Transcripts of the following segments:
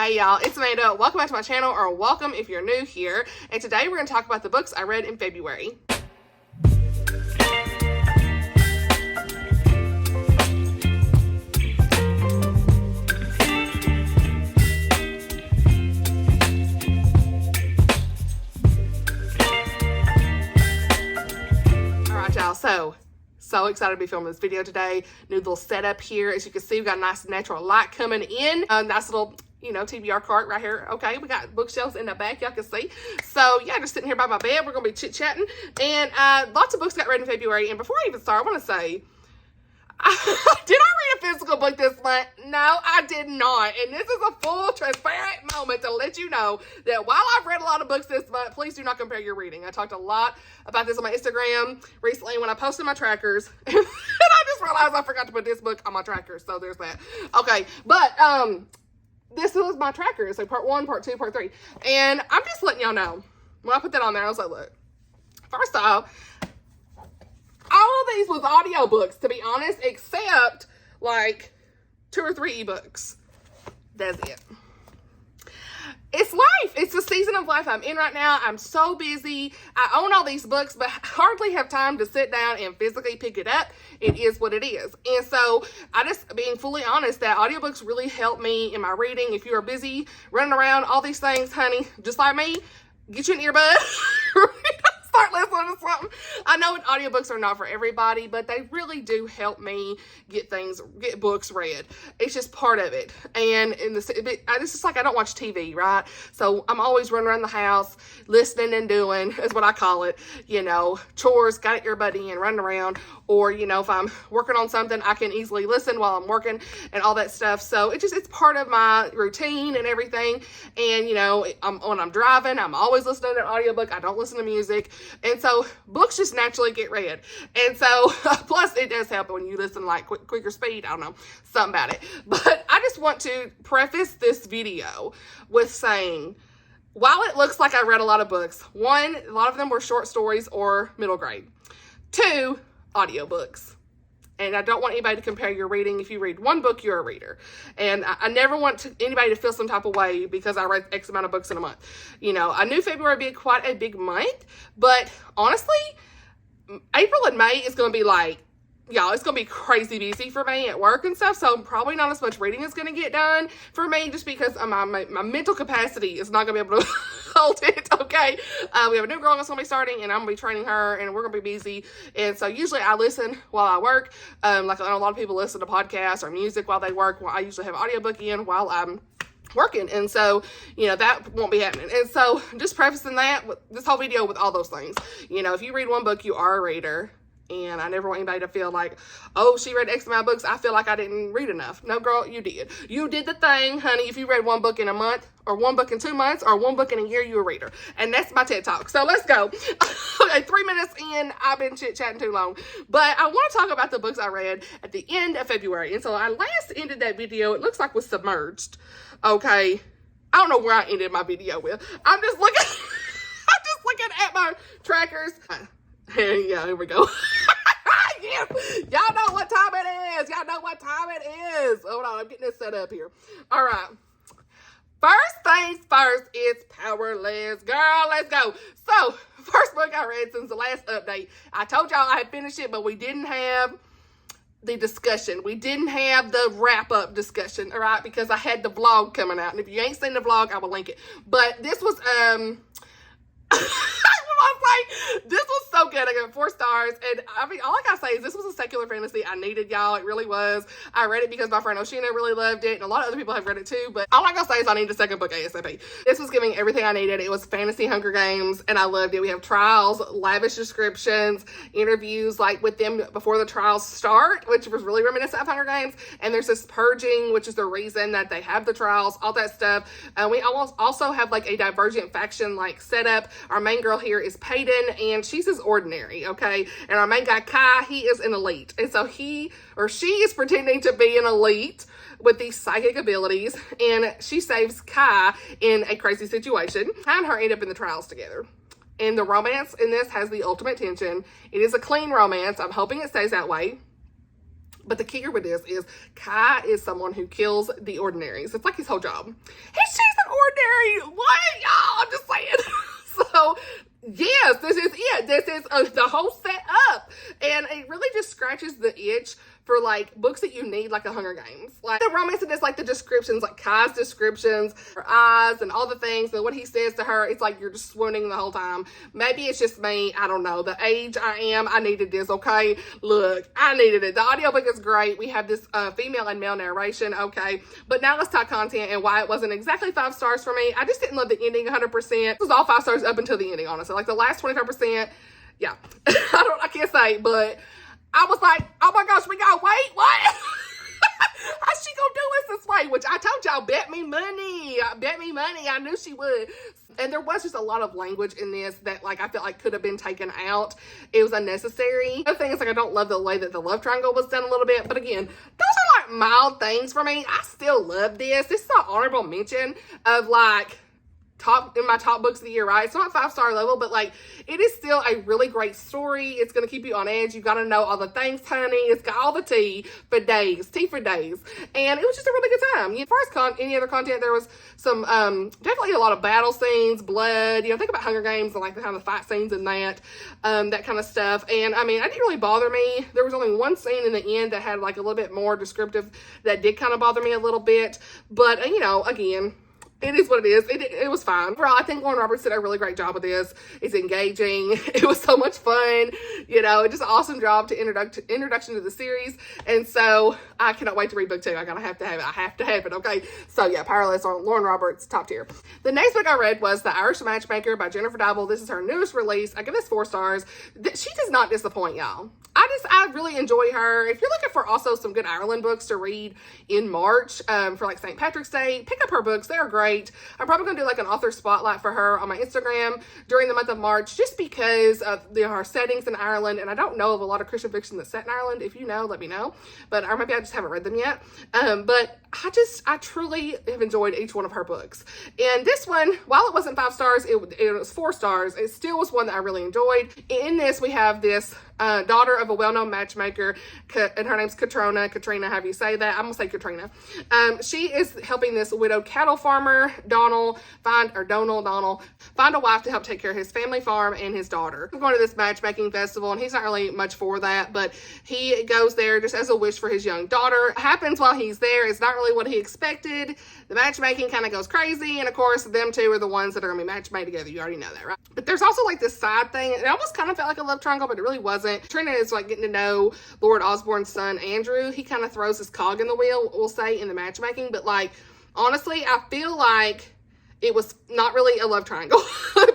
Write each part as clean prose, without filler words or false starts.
Hey y'all, it's Amanda. Welcome back to my channel, or welcome if you're new here. And today we're going to talk about the books I read in February. Alright y'all, so excited to be filming this video today. New little setup here. As you can see, we've got a nice natural light coming in. Nice little, TBR cart right here. Okay, we got bookshelves in the back, y'all can see. So yeah, just sitting here by my bed. We're gonna be chit-chatting. And lots of books got read in February. And before I even start, I want to say, did I read a physical book this month? No, I did not. And this is a full transparent moment to let you know that while I've read a lot of books this month, please do not compare your reading. I talked a lot about this on my Instagram recently when I posted my trackers. And I just realized I forgot to put this book on my trackers. So there's that. Okay, but this was my trackers. So part 1, part 2, part 3. And I'm just letting y'all know. When I put that on there, I was like, look, first off, all of these was audiobooks, to be honest, except like 2 or 3 ebooks. That's it. It's life. It's the season of life I'm in right now. I'm so busy. I own all these books, but hardly have time to sit down and physically pick it up. It is what it is. And so I just, being fully honest, that audiobooks really help me in my reading. If you are busy running around all these things, honey, just like me, get you an earbud. Start listening to something. I know audiobooks are not for everybody, but they really do help me get books read. It's just part of it. And it's just like I don't watch TV, right? So I'm always running around the house, listening and doing, is what I call it, chores, got an earbud in, running around. Or, if I'm working on something, I can easily listen while I'm working and all that stuff. So it's part of my routine and everything. And, when I'm driving, I'm always listening to an audiobook. I don't listen to music. And so books just naturally get read. And so, plus it does help when you listen like quicker speed. I don't know, something about it. But I just want to preface this video with saying, while it looks like I read a lot of books, 1, a lot of them were short stories or middle grade. 2, audiobooks. And I don't want anybody to compare your reading. If you read one book, you're a reader. And I never want anybody to feel some type of way because I read X amount of books in a month. I knew February would be quite a big month, but honestly, April and May is going to be like, y'all, it's going to be crazy busy for me at work and stuff, so probably not as much reading is going to get done for me just because my mental capacity is not going to be able to hold it, okay? We have a new girl that's going to be starting, and I'm going to be training her, and we're going to be busy, and so usually I listen while I work. Like I know a lot of people listen to podcasts or music while they work. Well, I usually have audiobook in while I'm working, and so that won't be happening. And so just prefacing that with this whole video with all those things, if you read one book, you are a reader. And I never want anybody to feel like, oh, she read X amount of books, I feel like I didn't read enough. No, girl, you did. You did the thing, honey. If you read one book in a month, or one book in 2 months, or one book in a year, you're a reader. And that's my TED Talk. So let's go. Okay, 3 minutes in, I've been chit-chatting too long. But I want to talk about the books I read at the end of February. And so I last ended that video, it looks like was Submerged. Okay. I don't know where I ended my video with. I'm just looking at my trackers. Yeah, here we go. Yeah. Y'all know what time it is. Y'all know what time it is. Hold on, I'm getting this set up here. All right. First things first, it's Powerless. Girl, let's go. So, first book I read since the last update. I told y'all I had finished it, but we didn't have the discussion. We didn't have the wrap-up discussion, all right? Because I had the vlog coming out. And if you ain't seen the vlog, I will link it. But this was, I was like, this was so good. I got 4 stars. And I mean, all I gotta say is this was a secular fantasy I needed, y'all. It really was. I read it because my friend Oshina really loved it. And a lot of other people have read it too. But all I gotta say is I need a second book ASAP. This was giving everything I needed. It was fantasy Hunger Games. And I loved it. We have trials, lavish descriptions, interviews like with them before the trials start, which was really reminiscent of Hunger Games. And there's this purging, which is the reason that they have the trials, all that stuff. We also have like a divergent faction like setup. Our main girl here is Peyton, and she's as ordinary, okay? And our main guy, Kai, he is an elite. And so he or she is pretending to be an elite with these psychic abilities, and she saves Kai in a crazy situation. Kai and her end up in the trials together. And the romance in this has the ultimate tension. It is a clean romance. I'm hoping it stays that way. But the kicker with this is Kai is someone who kills the ordinaries. It's like his whole job. He's chasing ordinary. What, y'all? I'm just saying. So, yes, this is it. This is the whole setup. And it really just scratches the itch for, like, books that you need, like the Hunger Games. Like, the romance in this, like, the descriptions, like Kai's descriptions, her eyes, and all the things, and what he says to her, it's like you're just swooning the whole time. Maybe it's just me. I don't know. The age I am, I needed this, okay? Look, I needed it. The audiobook is great. We have this female and male narration, okay? But now let's talk content and why it wasn't exactly 5 stars for me. I just didn't love the ending 100%. It was all 5 stars up until the ending, honestly. Like, the last 25%, yeah. I can't say, but I was like, oh my gosh, we gotta wait, what? How's she gonna do us this way? Which I told y'all, bet me money. I knew she would. And there was just a lot of language in this that, like, I felt like could have been taken out. It was unnecessary. The thing is, like, I don't love the way that the love triangle was done a little bit. But again, those are, like, mild things for me. I still love this. This is an honorable mention of, like, in my top books of the year, right? It's not 5-star level, but, like, it is still a really great story. It's going to keep you on edge. You got to know all the things, honey. It's got all the tea for days. And it was just a really good time. As far as any other content, there was some, definitely a lot of battle scenes, blood, think about Hunger Games and, like, the kind of fight scenes and that kind of stuff. And, I mean, it didn't really bother me. There was only one scene in the end that had, like, a little bit more descriptive that did kind of bother me a little bit. But, again, it is what it is. It was fine. Overall, I think Lauren Roberts did a really great job with this. It's engaging. It was so much fun. Just an awesome job to introduction to the series. And so I cannot wait to read book 2. I have to have it. I have to have it. Okay. So yeah, Powerless on Lauren Roberts, top tier. The next book I read was The Irish Matchmaker by Jennifer Deibel. This is her newest release. I give this 4 stars. She does not disappoint, y'all. I really enjoy her. If you're looking for also some good Ireland books to read in March, for like St. Patrick's Day, pick up her books. They are great. I'm probably going to do like an author spotlight for her on my Instagram during the month of March, just because of her settings in Ireland. And I don't know of a lot of Christian fiction that's set in Ireland. If you know, let me know. Or maybe I just haven't read them yet. But I truly have enjoyed each one of her books. And this one, while it wasn't 5 stars, it was 4 stars. It still was one that I really enjoyed. In this, we have this daughter of a well-known matchmaker, and her name's Katrina, however you say that. I'm gonna say Katrina. She is helping this widowed cattle farmer, Donald, find a wife to help take care of his family farm and his daughter. We're going to this matchmaking festival, and he's not really much for that, but he goes there just as a wish for his young daughter. It happens while he's there. It's not really what he expected. The matchmaking kind of goes crazy, and of course, them two are the ones that are gonna be matched made together. You already know that, right? But there's also like this side thing. It almost kind of felt like a love triangle, but it really wasn't. Trina is like getting to know Lord Osborne's son, Andrew. He kind of throws his cog in the wheel, we'll say, in the matchmaking. But like, honestly, I feel like it was not really a love triangle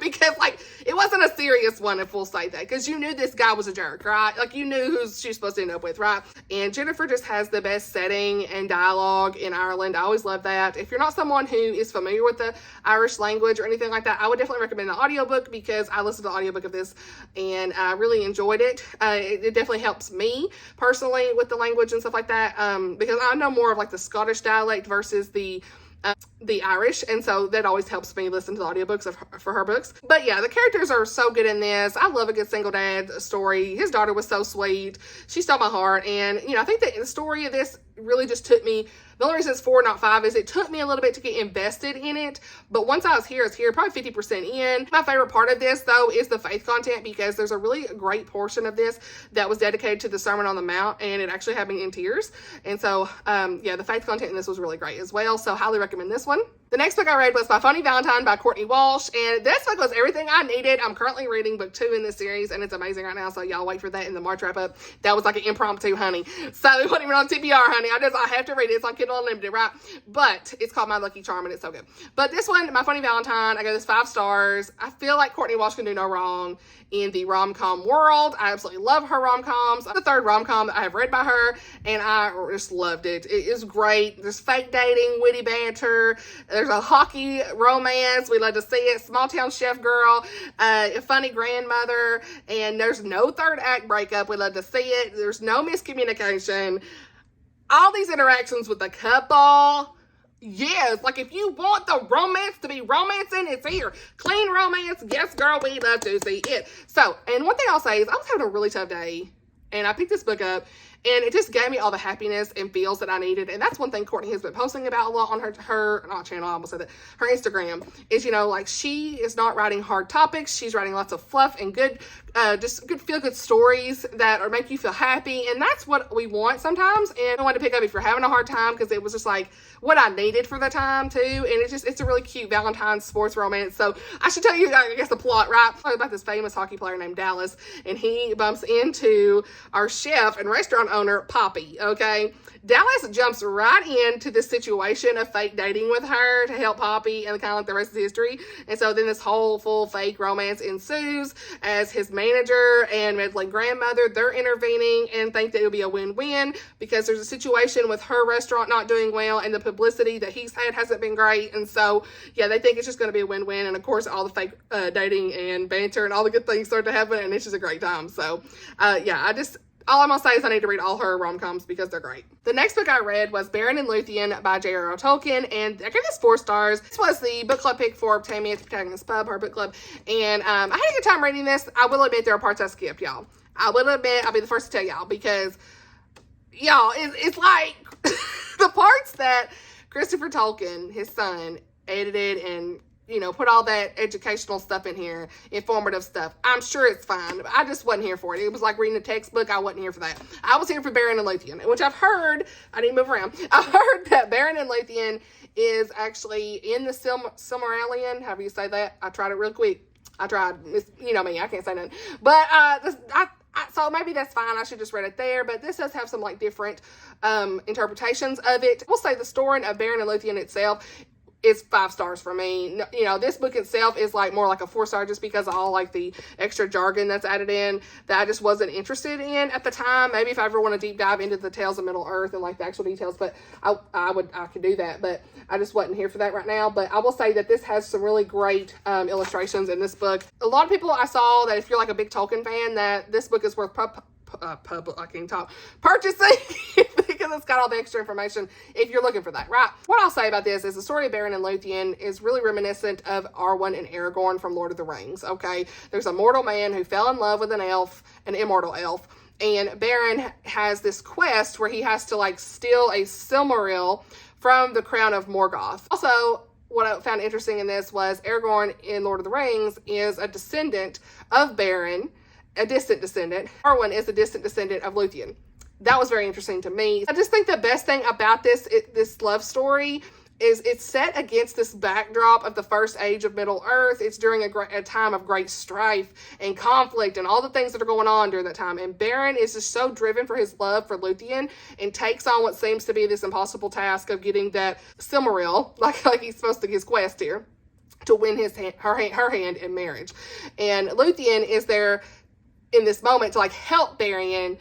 because like it wasn't a serious one, if we'll say that, because you knew this guy was a jerk, right? Like you knew who she was supposed to end up with, right? And Jennifer just has the best setting and dialogue in Ireland. I always love that. If you're not someone who is familiar with the Irish language or anything like that, I would definitely recommend the audiobook, because I listened to the audiobook of this and I really enjoyed it. It definitely helps me personally with the language and stuff like that, because I know more of like the Scottish dialect versus the Irish, and so that always helps me listen to the audiobooks for her books. But yeah, the characters are so good in this. I love a good single dad story. His daughter was so sweet. She stole my heart, and I think that the story of this really just took me. The only reason it's 4, not 5, is it took me a little bit to get invested in it. But once I was here, probably 50% in. My favorite part of this, though, is the faith content, because there's a really great portion of this that was dedicated to the Sermon on the Mount, and it actually had me in tears. And so, yeah, the faith content in this was really great as well. So highly recommend this one. The next book I read was by Phony Valentine by Courtney Walsh, and this book was everything I needed. I'm currently reading book 2 in this series, and it's amazing right now, so y'all wait for that in the March wrap-up. That was like an impromptu, honey. So it wasn't even on TBR, honey. I have to read it. It's on Kindle Unlimited, right? But it's called My Lucky Charm, and it's so good. But this one, My Phony Valentine, I gave this 5 stars. I feel like Courtney Walsh can do no wrong in the rom-com world. I absolutely love her rom-coms. The 3rd rom-com that I have read by her, and I just loved it. It is great. There's fake dating, witty banter. There's a hockey romance. We love to see it. Small town chef girl, a funny grandmother, and there's no 3rd act breakup. We love to see it. There's no miscommunication. All these interactions with the couple. Yes, like if you want the romance to be romancing, it's here. Clean romance. Yes, girl, we love to see it. So, and one thing I'll say is I was having a really tough day, and I picked this book up, and it just gave me all the happiness and feels that I needed. And that's one thing Courtney has been posting about a lot on her not channel, I almost said that, her Instagram, is, you know, like, she is not writing hard topics. She's writing lots of fluff and good, just good feel-good stories that are make you feel happy, and that's what we want sometimes. And I wanted to pick up if you're having a hard time, because it was just like what I needed for the time too. And it's a really cute Valentine's sports romance. So I should tell you, I guess, the plot, right? About this famous hockey player named Dallas, and he bumps into our chef and restaurant owner, Poppy, okay? Dallas jumps right into this situation of fake dating with her to help Poppy, and kind of like the rest of the history. And so then this whole full fake romance ensues as his manager and meddling grandmother, they're intervening and think that it'll be a win-win, because there's a situation with her restaurant not doing well, and the publicity that he's had hasn't been great. And so, yeah, they think it's just going to be a win-win. And of course, all the fake dating and banter and all the good things start to happen, and it's just a great time. So, yeah, all I'm going to say is I need to read all her rom-coms because they're great. The next book I read was Beren and Luthien by J.R.R. Tolkien, and I gave this 4 stars. This was the book club pick for Tammy at the Protagonist Pub, her book club, and I had a good time reading this. I will admit there are parts I skipped, y'all. I will admit, I'll be the first to tell y'all, because, y'all, it's like the parts that Christopher Tolkien, his son, edited and, you know, put all that educational stuff in here, informative stuff. I'm sure it's fine, but I just wasn't here for it. It was like reading a textbook. I wasn't here for that. I was here for Beren and Luthien, which I've heard, I didn't move around. I've heard that Beren and Luthien is actually in the Silmarillion, however you say that. I tried it real quick. I tried. You know me, I can't say nothing. But so maybe that's fine. I should just read it there. But this does have some like different interpretations of it. We'll say the story of Beren and Luthien itself is 5 stars for me. You know, this book itself is like more like a 4-star, just because of all like the extra jargon that's added in that I just wasn't interested in at the time. Maybe if I ever want to deep dive into the tales of Middle Earth and like the actual details, but I could do that, but I just wasn't here for that right now. But I will say that this has some really great illustrations in this book. A lot of people I saw that if you're like a big Tolkien fan, that this book is worth purchasing because it's got all the extra information if you're looking for that, right? What I'll say about this is the story of Beren and Luthien is really reminiscent of Arwen and Aragorn from Lord of the Rings, okay? There's a mortal man who fell in love with an elf, an immortal elf, and Beren has this quest where he has to like steal a Silmaril from the crown of Morgoth. Also, what I found interesting in this was Aragorn in Lord of the Rings is a descendant of Beren, a distant descendant. Arwen is a distant descendant of Luthien. That was very interesting to me. I just think the best thing about this love story is it's set against this backdrop of the first age of Middle Earth. It's during a time of great strife and conflict and all the things that are going on during that time. And Beren is just so driven for his love for Luthien and takes on what seems to be this impossible task of getting that Silmaril, like he's supposed to, his quest here, to win her hand in marriage. And Luthien is there in this moment to like help Beren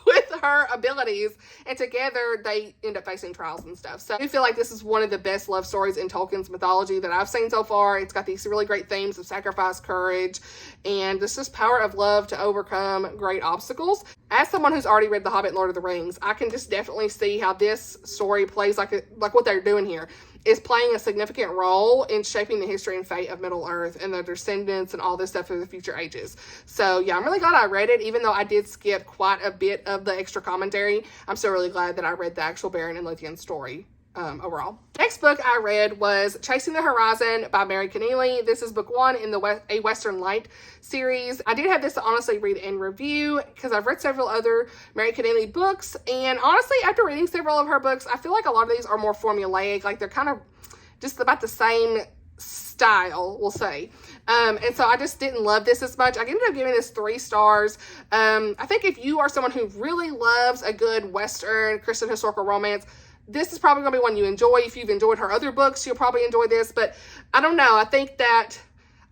with her abilities, and together they end up facing trials and stuff. So I feel like this is one of the best love stories in Tolkien's mythology that I've seen so far. It's got these really great themes of sacrifice, courage, and this just power of love to overcome great obstacles. As someone who's already read The Hobbit and Lord of the Rings, I can just definitely see how this story plays like what they're doing here is playing a significant role in shaping the history and fate of Middle Earth and their descendants and all this stuff for the future ages. So yeah, I'm really glad I read it, even though I did skip quite a bit of the extra commentary. I'm still really glad that I read the actual Beren and Luthien story. Overall. Next book I read was Chasing the Horizon by Mary Connealy. This is book 1 in the A Western Light series. I did have this to honestly read and review because I've read several other Mary Connealy books, and honestly after reading several of her books, I feel like a lot of these are more formulaic, like they're kind of just about the same style, we'll say. And so I just didn't love this as much. I ended up giving this 3 stars. I think if you are someone who really loves a good Western Christian historical romance, this is probably going to be one you enjoy. If you've enjoyed her other books, you'll probably enjoy this. But I don't know. I think that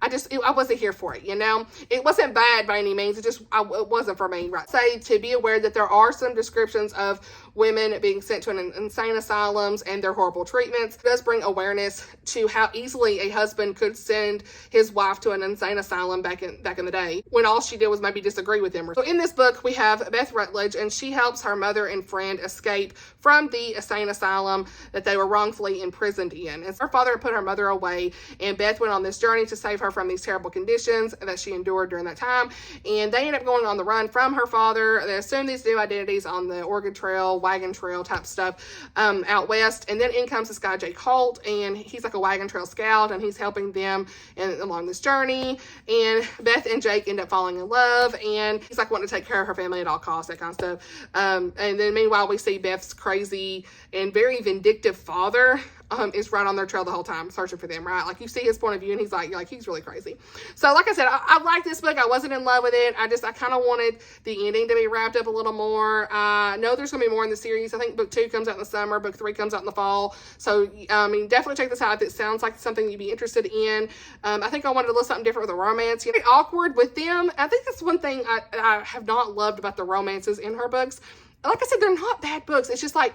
I wasn't here for it, you know? It wasn't bad by any means. It wasn't for me, right? Say to be aware that there are some descriptions of women being sent to an insane asylums and their horrible treatments. It does bring awareness to how easily a husband could send his wife to an insane asylum back in the day, when all she did was maybe disagree with him. So in this book, we have Beth Rutledge, and she helps her mother and friend escape from the insane asylum that they were wrongfully imprisoned in. And her father put her mother away, and Beth went on this journey to save her from these terrible conditions that she endured during that time. And they end up going on the run from her father. They assume these new identities on the Oregon Trail, wagon trail type stuff out west. And then in comes this guy, Jake Holt, and he's like a wagon trail scout, and he's helping them along this journey. And Beth and Jake end up falling in love, and he's like wanting to take care of her family at all costs, that kind of stuff. And then meanwhile, we see Beth's crazy and very vindictive father is right on their trail the whole time, searching for them, right? Like, you see his point of view, and he's like, you're like, he's really crazy. So like I said, I like this book. I wasn't in love with it. I kind of wanted the ending to be wrapped up a little more. I know there's going to be more in the series. I think book 2 comes out in the summer, book 3 comes out in the fall. So, I mean, definitely check this out if it sounds like something you'd be interested in. I think I wanted to look something different with the romance. You know, awkward with them. I think that's one thing I have not loved about the romances in her books. Like I said, they're not bad books. It's just like,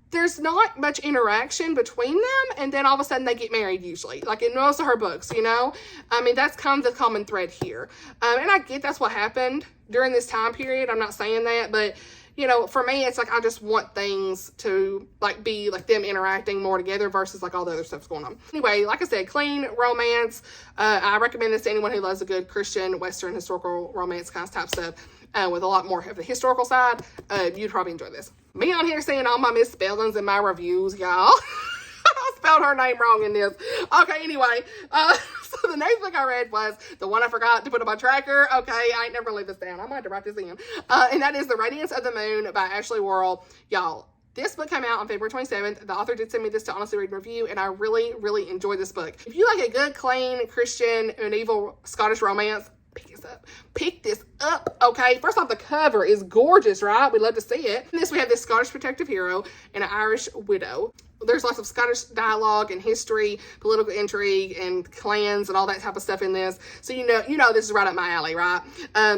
there's not much interaction between them, and then all of a sudden they get married usually, like in most of her books, you know? I mean, that's kind of the common thread here. And I get that's what happened during this time period. I'm not saying that, but, you know, for me, it's like I just want things to, like, be, like, them interacting more together versus, like, all the other stuff's going on. Anyway, like I said, clean romance. I recommend this to anyone who loves a good Christian, Western, historical romance kind of type stuff. With a lot more of the historical side, you'd probably enjoy this. Me on here saying all my misspellings in my reviews, y'all. I spelled her name wrong in this. Okay, anyway, so the next book I read was the one I forgot to put on my tracker. Okay, I ain't never gonna leave this down. I might have to write this in. And that is The Radiance of the Moon by Ashley Worrell. Y'all, this book came out on February 27th. The author did send me this to honestly read and review, and I really, really enjoyed this book. If you like a good, clean, Christian, medieval, Scottish romance, pick this up, okay? First off, the cover is gorgeous, right? We love to see it. In this, we have this Scottish protective hero and an Irish widow. There's lots of Scottish dialogue and history, political intrigue, and clans and all that type of stuff in this. So you know this is right up my alley, right?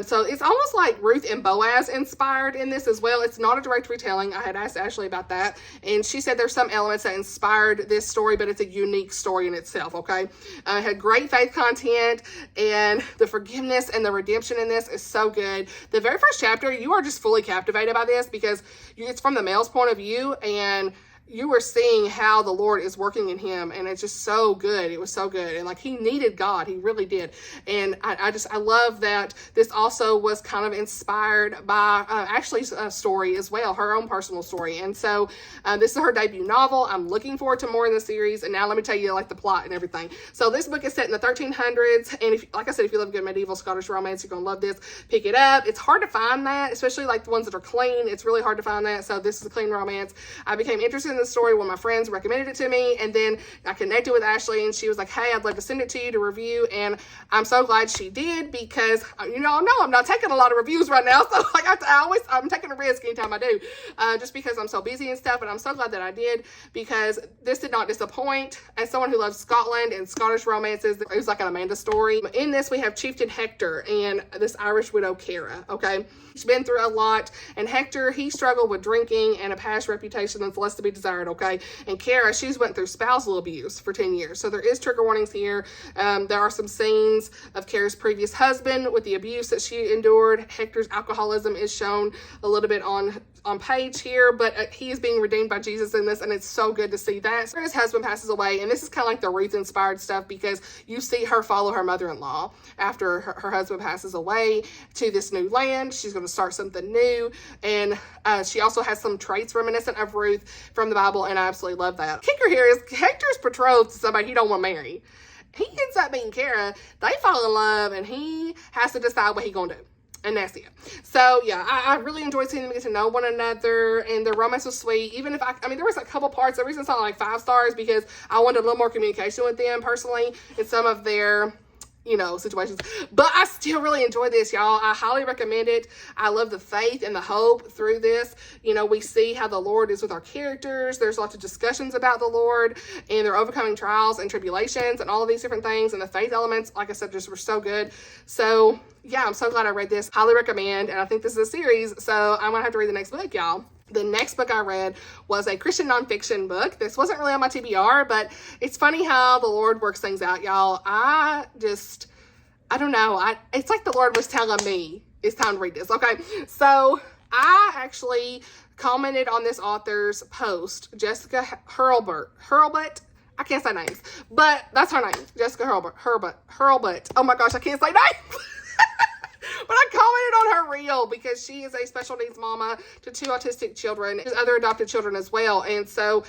So it's almost like Ruth and Boaz inspired in this as well. It's not a direct retelling. I had asked Ashley about that, and she said there's some elements that inspired this story, but it's a unique story in itself, okay? It had great faith content, and the forgiveness and the redemption in this is so good. The very first chapter, you are just fully captivated by this because it's from the male's point of view, and you were seeing how the Lord is working in him, and it's just so good. It was so good, and like, he needed God, he really did. And I love that this also was kind of inspired by Ashley's story as well, her own personal story. And so this is her debut novel. I'm looking forward to more in the series, and now let me tell you, like, the plot and everything. So this book is set in the 1300s, and if, like I said, if you love good medieval Scottish romance, you're gonna love this. Pick it up. It's hard to find that, especially like the ones that are clean. It's really hard to find that. So this is a clean romance. I became interested in the story when my friends recommended it to me, and then I connected with Ashley, and she was like, hey, I'd love to send it to you to review. And I'm so glad she did, because you know I'm not taking a lot of reviews right now, so like I'm taking a risk anytime I do, just because I'm so busy and stuff. And I'm so glad that I did, because this did not disappoint. As someone who loves Scotland and Scottish romances, it was like an Amanda story. In this, we have Chieftain Hector and this Irish widow Cara. Okay, she's been through a lot, and Hector, he struggled with drinking and a past reputation that's less to be desired. Okay, and Cara, she's went through spousal abuse for 10 years. So there is trigger warnings here. There are some scenes of Cara's previous husband with the abuse that she endured. Hector's alcoholism is shown a little bit on page here, but he is being redeemed by Jesus in this, and it's so good to see that. So his husband passes away, and this is kind of like the Ruth inspired stuff, because you see her follow her mother-in-law after her husband passes away to this new land. She's going to start something new, and she also has some traits reminiscent of Ruth from the Bible, and I absolutely love that. Kicker here is Hector's betrothed to somebody he don't want to marry. He ends up being Cara. They fall in love, and he has to decide what he's going to do. And that's it. So yeah, I really enjoyed seeing them get to know one another, and their romance was sweet. Even if I mean, there was a couple parts. The reason it's not like 5 stars, because I wanted a little more communication with them personally in some of their, you know, situations. But I still really enjoyed this, y'all. I highly recommend it. I love the faith and the hope through this. You know, we see how the Lord is with our characters. There's lots of discussions about the Lord, and they're overcoming trials and tribulations and all of these different things. And the faith elements, like I said, just were so good. So yeah, I'm so glad I read this. Highly recommend. And I think this is a series, so I'm gonna have to read the next book, y'all. The next book I read was a Christian nonfiction book. This wasn't really on my TBR, but it's funny how the Lord works things out, y'all. I don't know. It's like the Lord was telling me it's time to read this. Okay, so I actually commented on this author's post, Jessica Hurlbut. I can't say names, but that's her name, Jessica Hurlbut. Oh my gosh, I can't say names. But I commented on her reel because she is a special needs mama to 2 autistic children, other adopted children as well. And so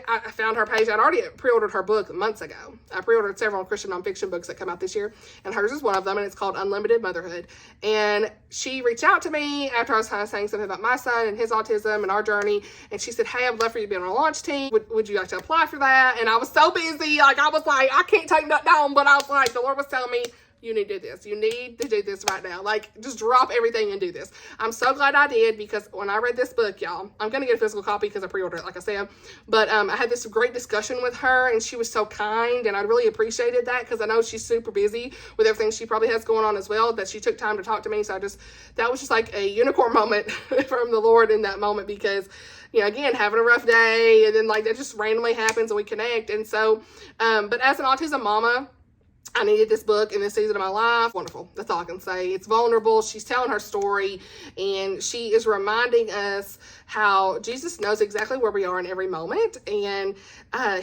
I found her page. I'd already pre-ordered her book months ago. I pre-ordered several Christian nonfiction books that come out this year, and hers is one of them, and it's called Unlimited Motherhood. And she reached out to me after I was kind of saying something about my son and his autism and our journey. And she said, hey, I'd love for you to be on a launch team. Would you like to apply for that? And I was so busy. Like, I was like, I can't take that down. But I was like, the Lord was telling me, you need to do this. You need to do this right now. Like, just drop everything and do this. I'm so glad I did, because when I read this book, y'all, I'm going to get a physical copy because I pre-ordered it, like I said. But I had this great discussion with her, and she was so kind, and I really appreciated that, because I know she's super busy with everything she probably has going on as well, that she took time to talk to me. So that was just like a unicorn moment from the Lord in that moment, because, you know, again, having a rough day, and then like that just randomly happens and we connect. And so, but as an autism mama, I needed this book in this season of my life. Wonderful. That's all I can say. It's vulnerable. She's telling her story, and she is reminding us how Jesus knows exactly where we are in every moment, and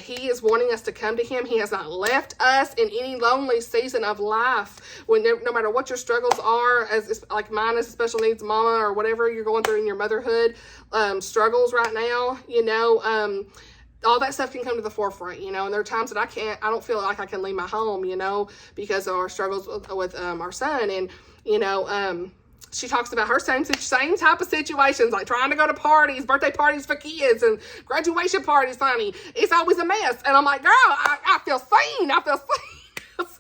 he is wanting us to come to him. He has not left us in any lonely season of life. No matter what your struggles are, as like mine as a special needs mama, or whatever you're going through in your motherhood struggles right now, you know, all that stuff can come to the forefront, you know, and there are times that I don't feel like I can leave my home, you know, because of our struggles with our son. And, you know, she talks about her same type of situations, like trying to go to parties, birthday parties for kids, and graduation parties, honey. It's always a mess. And I'm like, girl, I feel seen.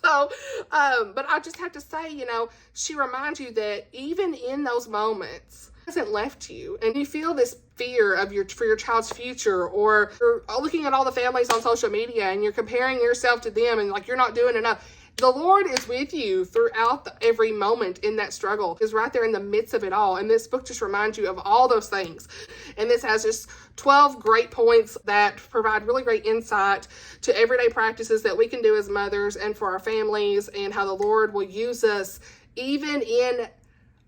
So, but I just have to say, you know, she reminds you that even in those moments, hasn't left you, and you feel this fear of for your child's future, or you're looking at all the families on social media and you're comparing yourself to them, and like you're not doing enough. The Lord is with you throughout every moment in that struggle. He's right there in the midst of it all. And this book just reminds you of all those things. And this has just 12 great points that provide really great insight to everyday practices that we can do as mothers and for our families, and how the Lord will use us even in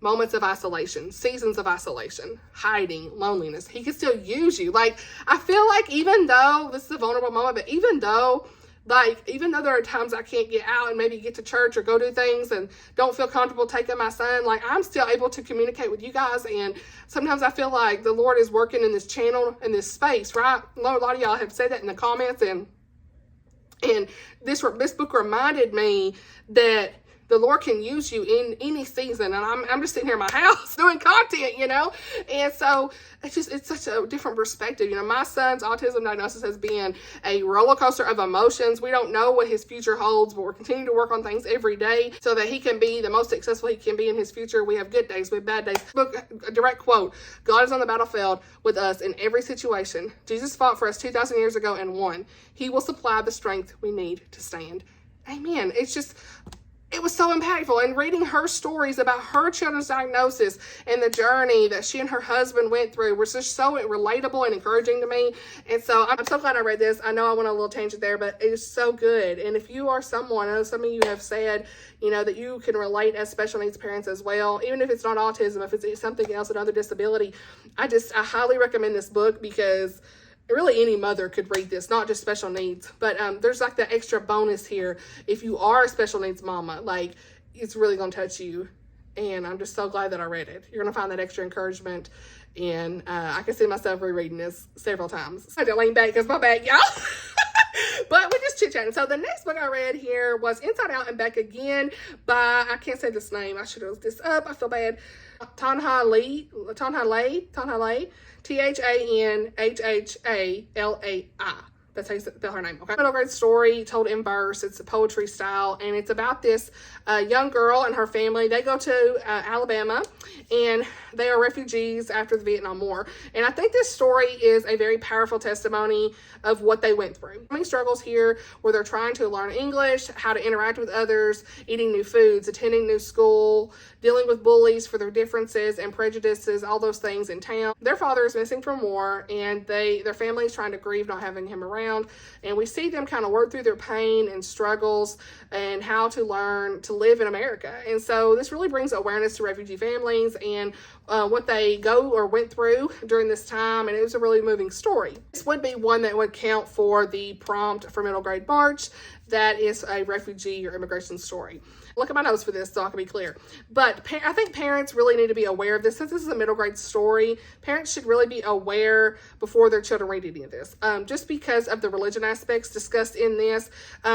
moments of isolation, seasons of isolation, hiding, loneliness. He can still use you. Like, I feel like even though this is a vulnerable moment, but even though there are times I can't get out and maybe get to church or go do things and don't feel comfortable taking my son, like I'm still able to communicate with you guys. And sometimes I feel like the Lord is working in this channel, in this space, right? A lot of y'all have said that in the comments, and this book reminded me that the Lord can use you in any season. And I'm just sitting here in my house doing content, you know? And so it's such a different perspective. You know, my son's autism diagnosis has been a roller coaster of emotions. We don't know what his future holds, but we're continuing to work on things every day so that he can be the most successful he can be in his future. We have good days, we have bad days. Book, a direct quote, God is on the battlefield with us in every situation. Jesus fought for us 2,000 years ago and won. He will supply the strength we need to stand. Amen. It was so impactful, and reading her stories about her children's diagnosis and the journey that she and her husband went through was just so relatable and encouraging to me. And so I'm so glad I read this. I know I went on a little tangent there, but it is so good. And if you are someone, I know some of you have said, you know, that you can relate as special needs parents as well, even if it's not autism, if it's something else, another disability. I highly recommend this book, because really any mother could read this, not just special needs. But there's like the extra bonus here. If you are a special needs mama, like, it's really going to touch you. And I'm just so glad that I read it. You're going to find that extra encouragement. And I can see myself rereading this several times. I had to lean back because my back, y'all. But we're just chit-chatting. So the next book I read here was Inside Out and Back Again by, I can't say this name. I should have looked this up. I feel bad. Thanhha Lay. Thanhhalai. That's how you spell her name. Okay. Middle grade story told in verse. It's a poetry style, and it's about this young girl and her family. They go to Alabama, and they are refugees after the Vietnam War. And I think this story is a very powerful testimony of what they went through. Many struggles here where they're trying to learn English, how to interact with others, eating new foods, attending new school, dealing with bullies for their differences and prejudices, all those things in town. Their father is missing from war, and their family is trying to grieve not having him around. And we see them kind of work through their pain and struggles and how to learn to live in America. And so this really brings awareness to refugee families and what they go or went through during this time, and it was a really moving story. This would be one that would count for the prompt for middle grade March. That is a refugee or immigration story. Look at my notes for this so I can be clear. But I think parents really need to be aware of this. Since this is a middle grade story, parents should really be aware before their children read any of this. Just because of the religion aspects discussed in this,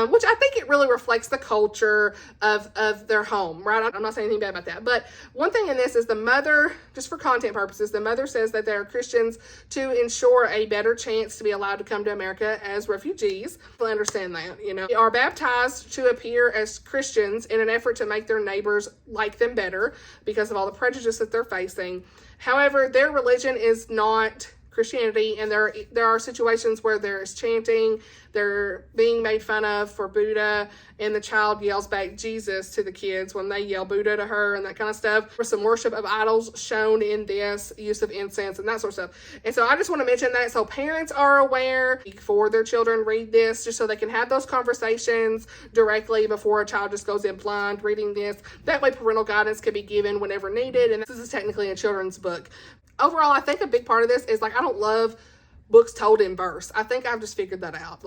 which I think it really reflects the culture of their home, right? I'm not saying anything bad about that. But one thing in this is the mother, just for content purposes, the mother says that they are Christians to ensure a better chance to be allowed to come to America as refugees. I understand that, They are baptized to appear as Christians in an effort to make their neighbors like them better because of all the prejudice that they're facing. However, their religion is not Christianity, and there are situations where there is chanting, they're being made fun of for Buddha, and the child yells back Jesus to the kids when they yell Buddha to her and that kind of stuff. There's some worship of idols shown in this, use of incense and that sort of stuff. And so I just want to mention that so parents are aware before their children read this, just so they can have those conversations directly before a child just goes in blind reading this. That way parental guidance can be given whenever needed, and this is technically a children's book. Overall, I think a big part of this is, I don't love books told in verse. I think I've just figured that out.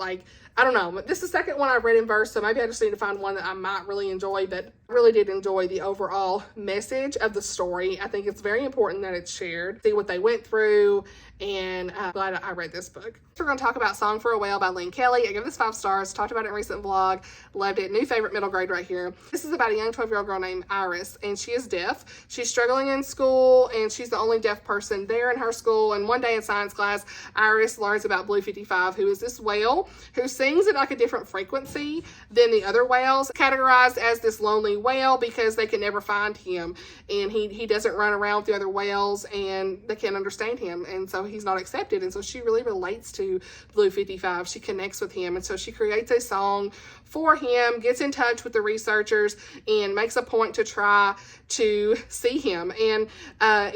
I don't know. This is the second one I've read in verse, so maybe I just need to find one that I might really enjoy, but I really did enjoy the overall message of the story. I think it's very important that it's shared, see what they went through, and I'm glad I read this book. We're going to talk about Song for a Whale by Lynne Kelly. I give this 5 stars. Talked about it in a recent vlog. Loved it. New favorite middle grade right here. This is about a young 12-year-old girl named Iris, and she is deaf. She's struggling in school, and she's the only deaf person there in her school. And one day in science class, Iris learns about Blue 55, who is this whale who sings at a different frequency than the other whales, categorized as this lonely whale because they can never find him, and he doesn't run around with the other whales, and they can't understand him, and so he's not accepted. And so she really relates to Blue 55. She connects with him, and so she creates a song for him, gets in touch with the researchers, and makes a point to try to see him. And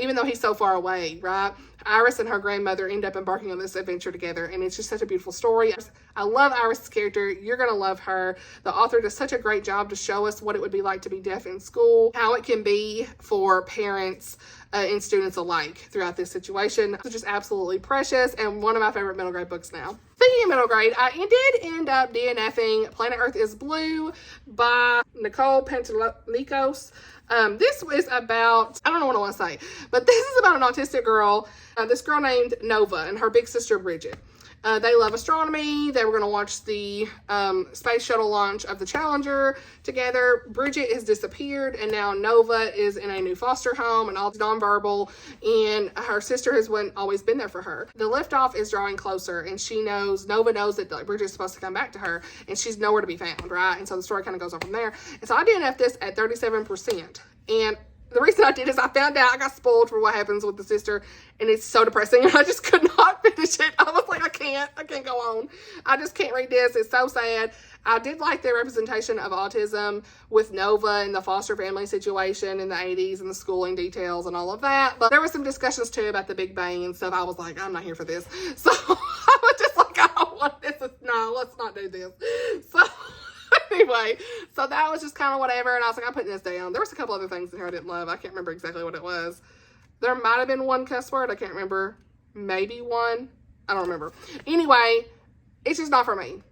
even though he's so far away, right, Iris and her grandmother end up embarking on this adventure together, and it's just such a beautiful story. I love Iris' character. You're going to love her. The author does such a great job to show us what it would be like to be deaf in school, how it can be for parents and students alike throughout this situation. It's just absolutely precious, and one of my favorite middle grade books now. Speaking of middle grade, I did end up DNFing Planet Earth is Blue by Nicole Pantalikos. This was about, I don't know what I want to say, but this is about an autistic girl, this girl named Nova, and her big sister Bridget. They love astronomy. They were going to watch the space shuttle launch of the Challenger together. Bridget has disappeared, and now Nova is in a new foster home and all nonverbal, and her sister has always been there for her. The liftoff is drawing closer, and Nova knows that Bridget is supposed to come back to her, and she's nowhere to be found, right? And so the story kind of goes on from there. And so I DNF'd this at 37%. And the reason I did is I found out I got spoiled for what happens with the sister, and it's so depressing, and I just could not finish it. I was like, I can't go on. I just can't read this. It's so sad. I did like the representation of autism with Nova and the foster family situation in the 80s and the schooling details and all of that. But there were some discussions too about the Big Bang and stuff. I was like, I'm not here for this. So I was just like, I don't want this. No, let's not do this. So anyway, so that was just kind of whatever, and I was like, I'm putting this down. There was a couple other things in here I didn't love. I can't remember exactly what it was. There might have been one cuss word. I can't remember. Maybe one. I don't remember. Anyway, it's just not for me.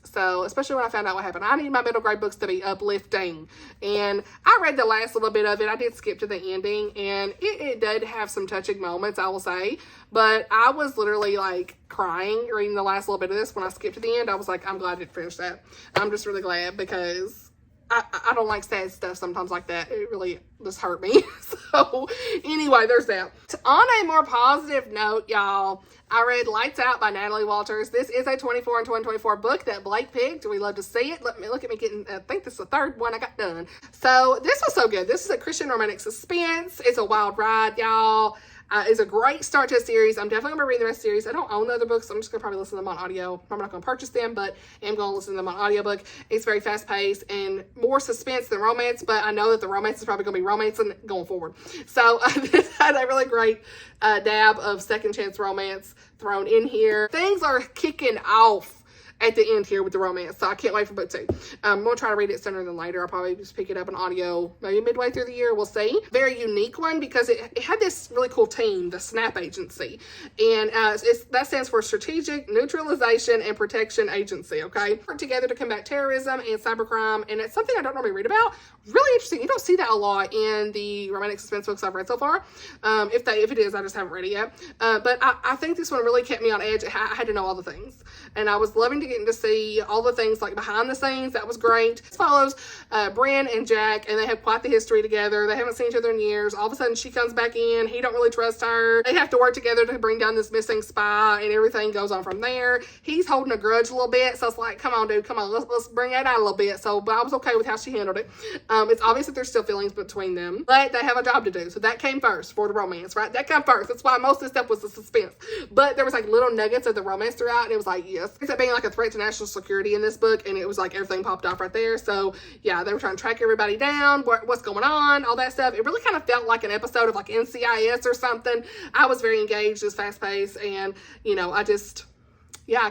So, especially when I found out what happened. I need my middle grade books to be uplifting. And I read the last little bit of it. I did skip to the ending, and it did have some touching moments, I will say. But I was literally like crying reading the last little bit of this. When I skipped to the end, I was like, I'm glad I didn't finish that. I'm just really glad because I don't like sad stuff sometimes like that. It really just hurt me. So anyway, there's that. On a more positive note, y'all, I read Lights Out by Natalie Walters. This is a 24 and 2024 book that Blake picked. We love to see it. Look at me getting, I think this is the third one I got done. So this was so good. This is a Christian romantic suspense. It's a wild ride, y'all. It's a great start to a series. I'm definitely going to read the rest of the series. I don't own the other books, so I'm just going to probably listen to them on audio. I'm not going to purchase them, but I'm going to listen to them on audiobook. It's very fast-paced and more suspense than romance, but I know that the romance is probably going to be romancing going forward. So this had a really great dab of second chance romance thrown in here. Things are kicking off at the end here with the romance, so I can't wait for book 2. I'm going to try to read it sooner than later. I'll probably just pick it up on audio maybe midway through the year. We'll see. Very unique one because it had this really cool team, the SNAP Agency, and that stands for Strategic Neutralization and Protection Agency, okay? Work together to combat terrorism and cybercrime, and it's something I don't normally read about. Really interesting. You don't see that a lot in the romantic suspense books I've read so far. If it is, I just haven't read it yet. But I think this one really kept me on edge. I had to know all the things, and I was loving to getting to see all the things like behind the scenes. That was great. This follows Beren and Jack, and they have quite the history together. They haven't seen each other in years. All of a sudden she comes back in. He don't really trust her. They have to work together to bring down this missing spy, and everything goes on from there. He's holding a grudge a little bit, so it's like, come on, dude, come on, let's bring that out a little bit. So, but I was okay with how she handled it. It's obvious that there's still feelings between them, but they have a job to do. So that came first for the romance, right? That came first. That's why most of this stuff was the suspense. But there was like little nuggets of the romance throughout, and it was like, yes. Except being like a threat to national security in this book, and it was like everything popped off right there. So yeah, they were trying to track everybody down, what's going on, all that stuff. It really kind of felt like an episode of like NCIS or something. I was very engaged. It was fast paced, and you know, I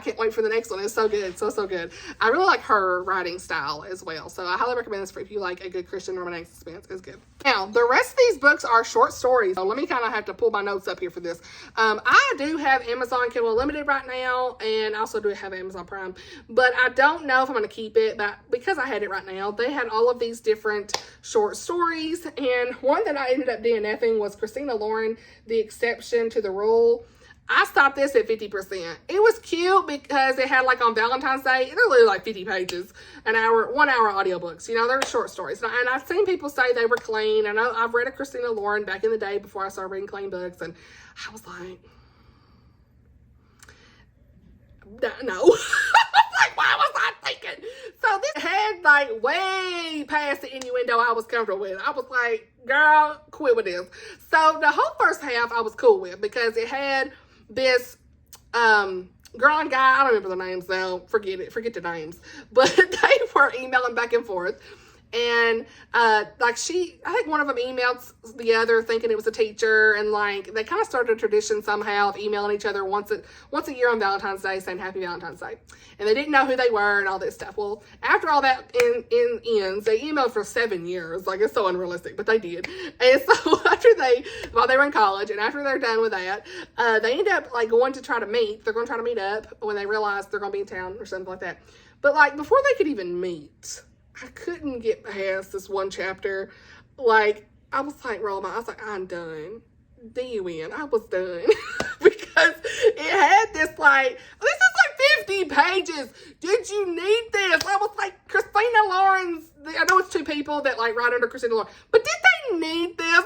can't wait for the next one. It's so good. So good. I really like her writing style as well. So I highly recommend this for if you like a good Christian romantic suspense. It's good. Now, the rest of these books are short stories. So let me kind of have to pull my notes up here for this. I do have Amazon Kindle Unlimited right now, and I also do have Amazon Prime. But I don't know if I'm going to keep it, but because I had it right now, they had all of these different short stories. And one that I ended up DNFing was Christina Lauren, The Exception to the Rule. I stopped this at 50%. It was cute because it had like on Valentine's Day, they're literally like 50 pages, 1 hour audiobooks. You know, they're short stories. And I've seen people say they were clean. I know I've read a Christina Lauren back in the day before I started reading clean books, and I was like, no. Like, why was I thinking? So this had like way past the innuendo I was comfortable with. I was like, girl, quit with this. So the whole first half I was cool with because it had this girl and guy, I don't remember the names though, forget the names, but they were emailing back and forth, and like I think one of them emailed the other thinking it was a teacher, and like they kind of started a tradition somehow of emailing each other once a year on Valentine's Day saying Happy Valentine's Day, and they didn't know who they were and all this stuff. Well, after all that ends, they emailed for 7 years. Like, it's so unrealistic, but they did. And so while they were in college, and after they're done with that, they end up like going to try to meet. They're going to try to meet up when they realize they're going to be in town or something like that. But like before they could even meet, I couldn't get past this one chapter. Like, I was like, I was like, I'm done. D-U-N. I was done. Because it had this like, this is like 50 pages. Did you need this? I was like, Christina Lauren's, I know it's two people that like write under Christina Lauren, but did they need this?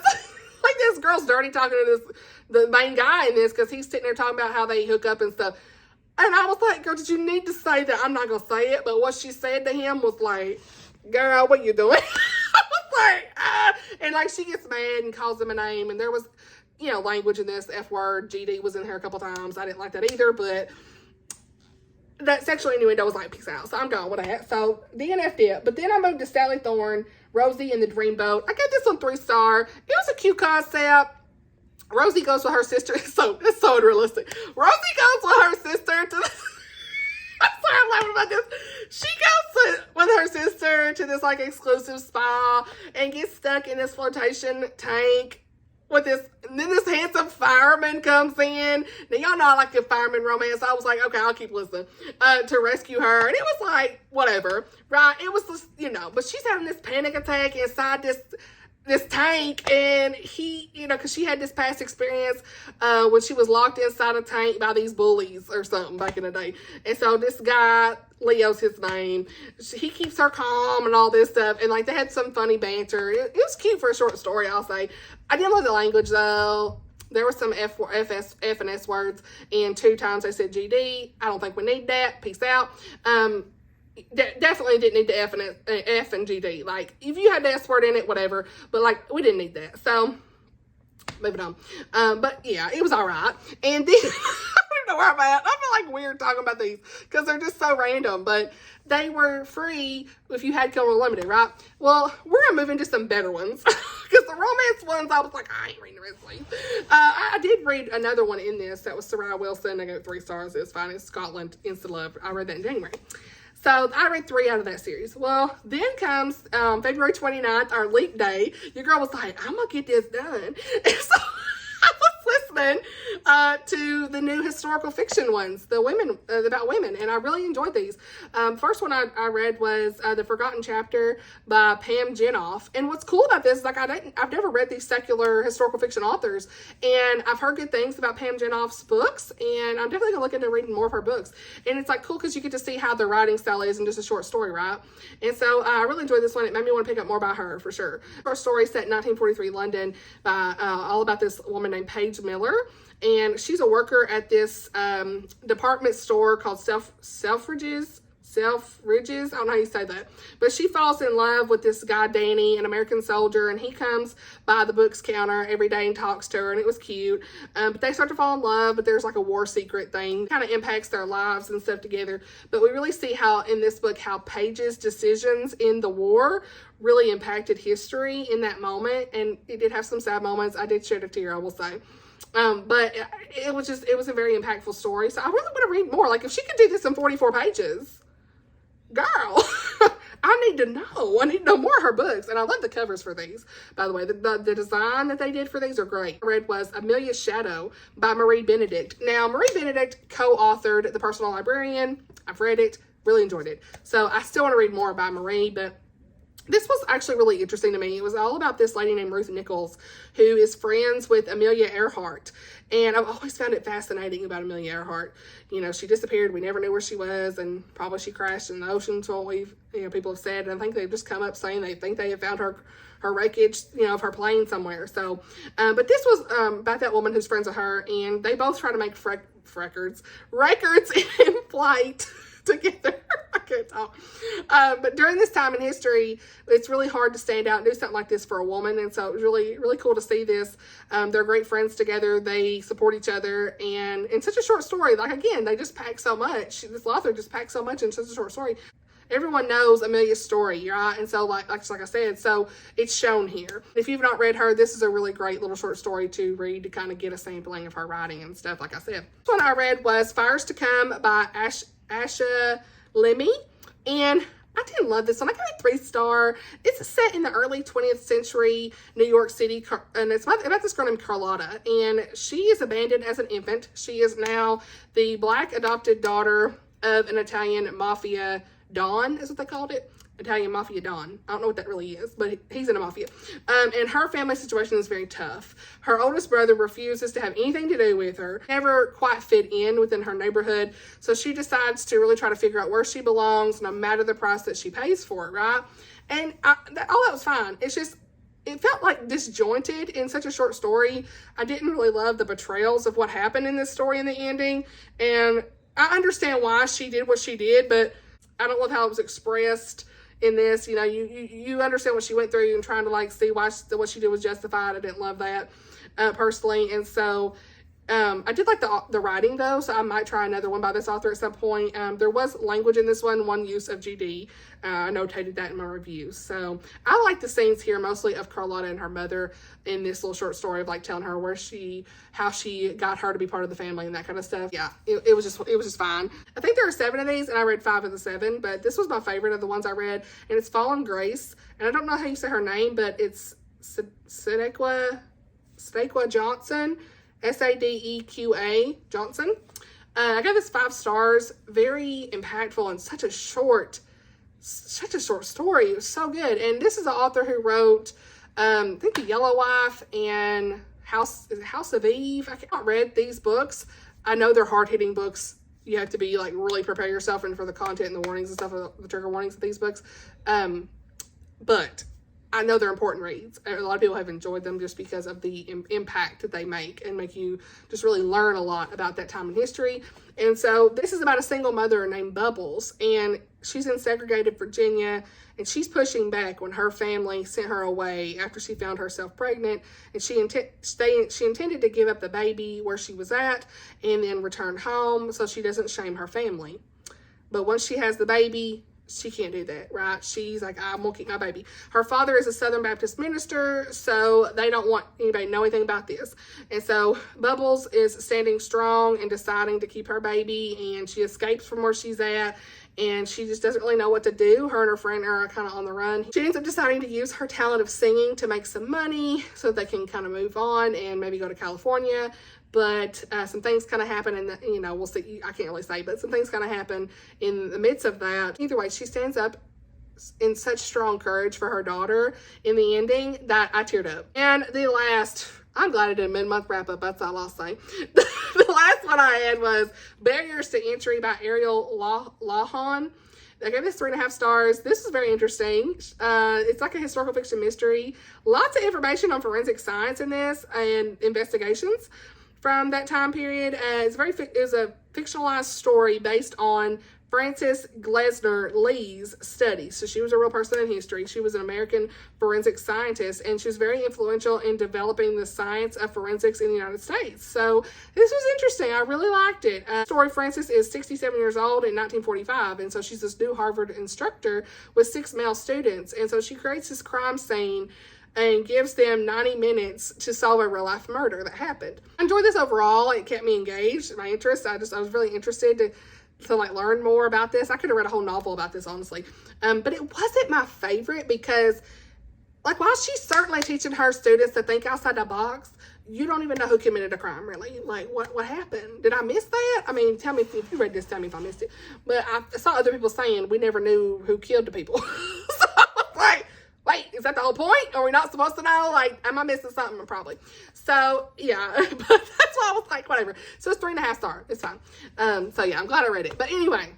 Like, this girl's dirty talking to the main guy in this because he's sitting there talking about how they hook up and stuff. And I was like, girl, did you need to say that? I'm not going to say it, but what she said to him was like, girl, what you doing? I was like, and like she gets mad and calls him a name, and there was, you know, language in this, F word, GD was in here a couple times. I didn't like that either, but that sexual innuendo was like, peace out. So I'm gone with that. So DNF'd it. But then I moved to Sally Thorne, Rosie and the Dreamboat. I gave this one 3-star. It was a cute concept. Rosie goes with her sister. It's so unrealistic. Rosie goes with her sister to I'm sorry, I'm laughing about this. She goes with her sister to this like exclusive spa and gets stuck in this flotation tank with this, and then this handsome fireman comes in. Now, y'all know I like the fireman romance. I was like, okay, I'll keep listening, to rescue her. And it was like, whatever, right? It was just, you know, but she's having this panic attack inside this this tank, and he, you know, because she had this past experience when she was locked inside a tank by these bullies or something back in the day. And so this guy, Leo's his name, he keeps her calm and all this stuff, and like they had some funny banter. It was cute for a short story, I'll say. I didn't love the language though. There were some F and S words, and 2 times they said GD. I don't think we need that. Peace out. Definitely didn't need the F and GD. Like, if you had the S word in it, whatever. But, like, we didn't need that. So, moving on. But, yeah, it was all right. And then, I don't know where I'm at. I feel like weird talking about these because they're just so random. But they were free if you had Kindle Unlimited, right? Well, we're going to move into some better ones. Because the romance ones, I was like, I ain't reading the rest of these. I did read another one in this. That was Soraya Wilson. I got 3 stars. It was fine. It's Scotland, Instant Love. I read that in January. So I read 3 out of that series. Well, then comes February 29th, our leap day. Your girl was like, I'm going to get this done. And so I was listening to the new historical fiction ones, the women, about women, and I really enjoyed these. First one I read was The Forgotten Chapter by Pam Jenoff. And what's cool about this is, like, I've never read these secular historical fiction authors, and I've heard good things about Pam Jenoff's books, and I'm definitely gonna look into reading more of her books. And it's like cool because you get to see how the writing style is in just a short story, right? And so I really enjoyed this one. It made me want to pick up more about her for sure. Her story set in 1943 London by all about this woman named Paige Miller. And she's a worker at this department store called Selfridges. I don't know how you say that. But she falls in love with this guy, Danny, an American soldier, and he comes by the books counter every day and talks to her, and it was cute. But they start to fall in love, but there's like a war secret thing. Kind of impacts their lives and stuff together. But we really see how, in this book, how Paige's decisions in the war really impacted history in that moment. And it did have some sad moments. I did shed a tear, I will say. But it was a very impactful story. So I really want to read more. Like, if she could do this in 44 pages, girl, I need to know more of her books. And I love the covers for these, by the way. The design that they did for these are great. I read was Amelias Shadow by Marie Benedict. Now, Marie Benedict co-authored The Personal Librarian. I've read it, really enjoyed it. So I still want to read more by Marie, but this was actually really interesting to me. It was all about this lady named Ruth Nichols, who is friends with Amelia Earhart. And I've always found it fascinating about Amelia Earhart. You know, she disappeared. We never knew where she was, and probably she crashed in the ocean. So people have said, and I think they've just come up saying they think they have found her wreckage, of her plane somewhere. So, but this was about that woman who's friends with her, and they both try to make records in flight together. I can't talk. But during this time in history, it's really hard to stand out and do something like this for a woman. And so it was really, really cool to see this. They're great friends together. They support each other. And in such a short story, like, again, they just pack so much. This author just packed so much in such a short story. Everyone knows Amelia's story, right? And so, like I said, so it's shown here. If you've not read her, this is a really great little short story to read to kind of get a sampling of her writing and stuff, like I said. This one I read was Fires to Come by Asha Lemmy, and I didn't love this one. I got a 3-star. It's set in the early 20th century New York City, and it's about this girl named Carlotta, and she is abandoned as an infant. She is now the Black adopted daughter of an Italian mafia Don, is what they called it. Italian mafia Don. I don't know what that really is, but he's in a mafia. And her family situation is very tough. Her oldest brother refuses to have anything to do with her, never quite fit in within her neighborhood. So she decides to really try to figure out where she belongs, no matter the price that she pays for it, right? And all that was fine. It's just, it felt like disjointed in such a short story. I didn't really love the betrayals of what happened in this story in the ending. And I understand why she did what she did, but I don't love how it was expressed in this. You understand what she went through and trying to, like, see why what she did was justified. I didn't love that personally. And so I did like the writing though, so I might try another one by this author at some point. There was language in this one use of GD. I notated that in my review. So I like the scenes here mostly of Carlotta and her mother in this little short story of, like, telling her how she got her to be part of the family and that kind of stuff. Yeah, it was just fine. I think there are 7 of these, and I read 5 of the 7, but this was my favorite of the ones I read, and it's Fallen Grace. And I don't know how you say her name, but it's Sadeqa Johnson. Sadeqa Johnson. I gave this 5 stars. Very impactful and such a short story. It was so good. And this is an author who wrote I think The Yellow Wife and House of Eve. I haven't read these books. I know they're hard-hitting books. You have to be like really prepare yourself and for the content and the warnings and stuff, the trigger warnings of these books. But I know they're important reads. A lot of people have enjoyed them just because of the impact that they make and make you just really learn a lot about that time in history. And so this is about a single mother named Bubbles, and she's in segregated Virginia, and she's pushing back when her family sent her away after she found herself pregnant, and she intended to give up the baby where she was at and then return home so she doesn't shame her family. But once she has the baby, she can't do that, right? She's like, I'm gonna keep my baby. Her father is a Southern Baptist minister, so they don't want anybody to know anything about this. And so Bubbles is standing strong and deciding to keep her baby, and she escapes from where she's at, and she just doesn't really know what to do. Her and her friend are kind of on the run. She ends up deciding to use her talent of singing to make some money so they can kind of move on and maybe go to California. But some things kind of happen, and you know, we'll see. I can't really say, but some things kind of happen in the midst of that. Either way, she stands up in such strong courage for her daughter in the ending that I teared up. And the last, I'm glad I did a mid-month wrap-up. That's all I'll say. The last one I had was Barriers to Entry by Ariel Lawhon. I gave this 3.5 stars. This is very interesting. It's like a historical fiction mystery. Lots of information on forensic science in this and investigations from that time period. It's a fictionalized story based on Frances Glessner Lee's studies. So she was a real person in history. She was an American forensic scientist, and she was very influential in developing the science of forensics in the United States. So this was interesting. I really liked it. Story, Frances is 67 years old in 1945, and so she's this new Harvard instructor with 6 male students. And so she creates this crime scene and gives them 90 minutes to solve a real-life murder that happened. I enjoyed this overall. It kept me engaged, my interest. I was really interested to like learn more about this. I could have read a whole novel about this, honestly. But it wasn't my favorite because, like, while she's certainly teaching her students to think outside the box, you don't even know who committed a crime, really. Like, what happened? Did I miss that? I mean, tell me if you read this, tell me if I missed it. But I saw other people saying we never knew who killed the people. So I was like, wait, is that the whole point? Are we not supposed to know? Like, am I missing something? Probably. So, yeah, but that's why I was like, whatever. So it's 3.5 stars. It's fine. So, yeah, I'm glad I read it. But anyway,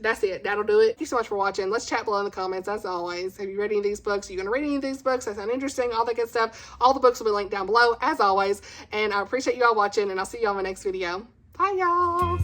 that's it. That'll do it. Thank you so much for watching. Let's chat below in the comments, as always. Have you read any of these books? Are you going to read any of these books? That sound interesting? All that good stuff. All the books will be linked down below, as always. And I appreciate you all watching, and I'll see you on my next video. Bye, y'all.